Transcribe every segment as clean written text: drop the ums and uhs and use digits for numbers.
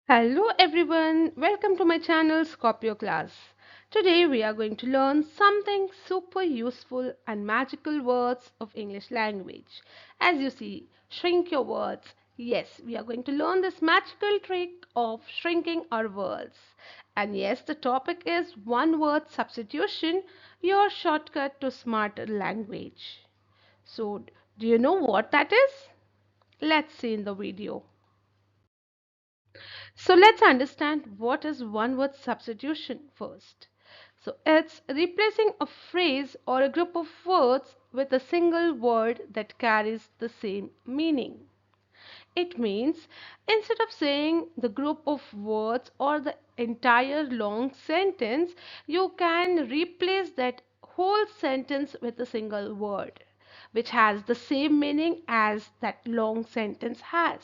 Hello everyone, welcome to my channel Scorpio class. Today we are going to learn something super useful and magical words of English language. As you see, shrink your words. Yes, we are going to learn this magical trick of shrinking our words. And yes, the topic is one word substitution, your shortcut to smarter language. So, do you know what that is? Let's see in the video. So let's understand what is one word substitution first. So it's replacing a phrase or a group of words with a single word that carries the same meaning. It means instead of saying the group of words or the entire long sentence, you can replace that whole sentence with a single word, which has the same meaning as that long sentence has.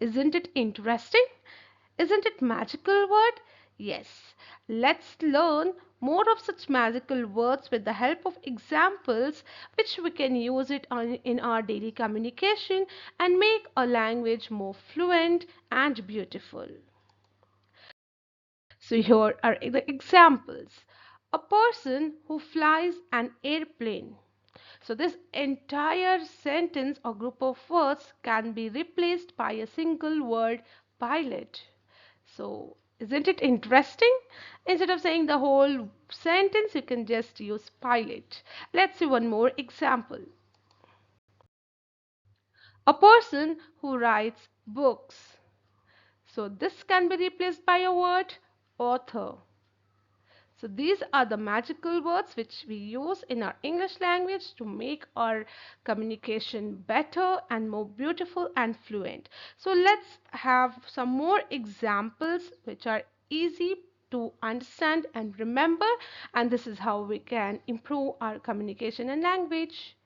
Isn't it interesting? Isn't it magical word? Yes. Let's learn more of such magical words with the help of examples which we can use it in our daily communication and make a language more fluent and beautiful. So here are the examples. A person who flies an airplane. So this entire sentence or group of words can be replaced by a single word pilot. So isn't it interesting? Instead of saying the whole sentence, you can just use pilot. Let's see one more example. A person who writes books. So this can be replaced by a word author. So these are the magical words which we use in our English language to make our communication better and more beautiful and fluent. So let's have some more examples which are easy to understand and remember, and this is how we can improve our communication and language.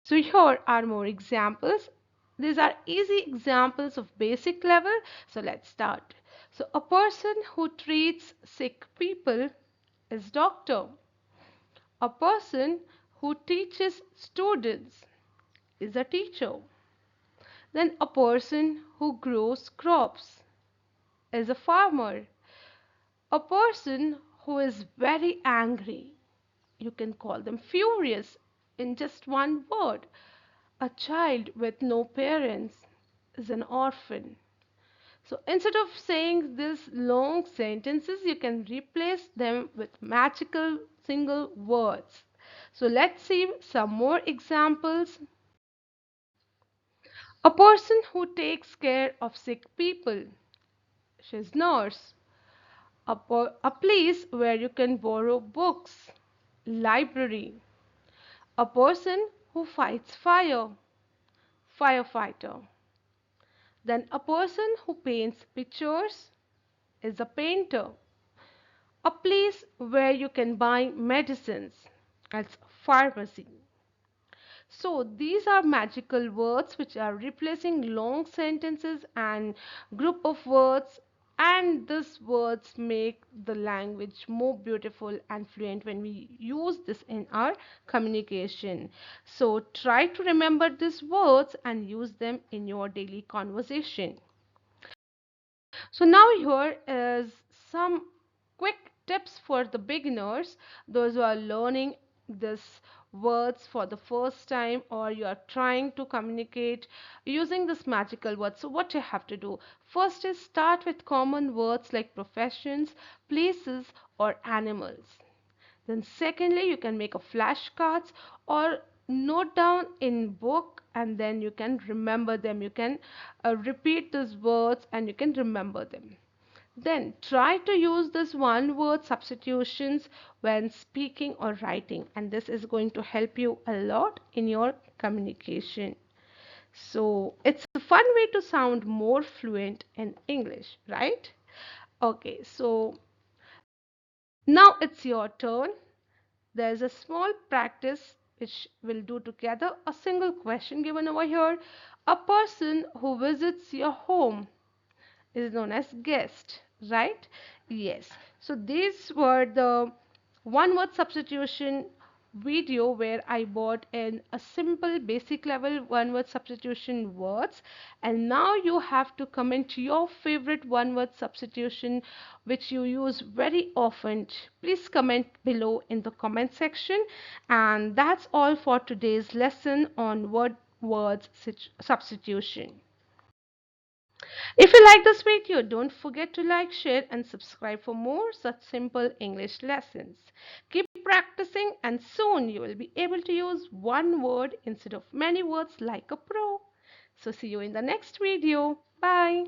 So here are more examples. These are easy examples of basic level. So let's start. So a person who treats sick people is doctor. A person who teaches students is a teacher. Then a person who grows crops is a farmer. A person who is very angry, you can call them furious in just one word. A child with no parents is an orphan. So instead of saying these long sentences, you can replace them with magical single words. So let's see some more examples. A person who takes care of sick people. She's nurse. A place where you can borrow books. Library. A person who fights fire. Firefighter. Then a person who paints pictures is a painter. A place where you can buy medicines. That's pharmacy. So these are magical words which are replacing long sentences and group of words, and these words make the language more beautiful and fluent when we use this in our communication. So try to remember these words and use them in your daily conversation. So now here is some quick tips for the beginners, those who are learning this words for the first time, or you are trying to communicate using this magical word. So what you have to do first is start with common words like professions, places, or animals. Then secondly, you can make a flashcards or note down in book, and then you can remember them. You can repeat these words and you can remember them. Then try to use this one word substitutions when speaking or writing, and this is going to help you a lot in your communication. So it's a fun way to sound more fluent in English, right? Okay, so now it's your turn. There's a small practice which we'll do together. A single question given over here. A person who visits your home is known as guest, right? Yes. So these were the one word substitution video where I brought in a simple basic level one word substitution words, and now you have to comment your favorite one word substitution which you use very often. Please comment below in the comment section. And that's all for today's lesson on word substitution. If you like this video, don't forget to like, share and subscribe for more such simple English lessons. Keep practicing and soon you will be able to use one word instead of many words like a pro. So see you in the next video. Bye.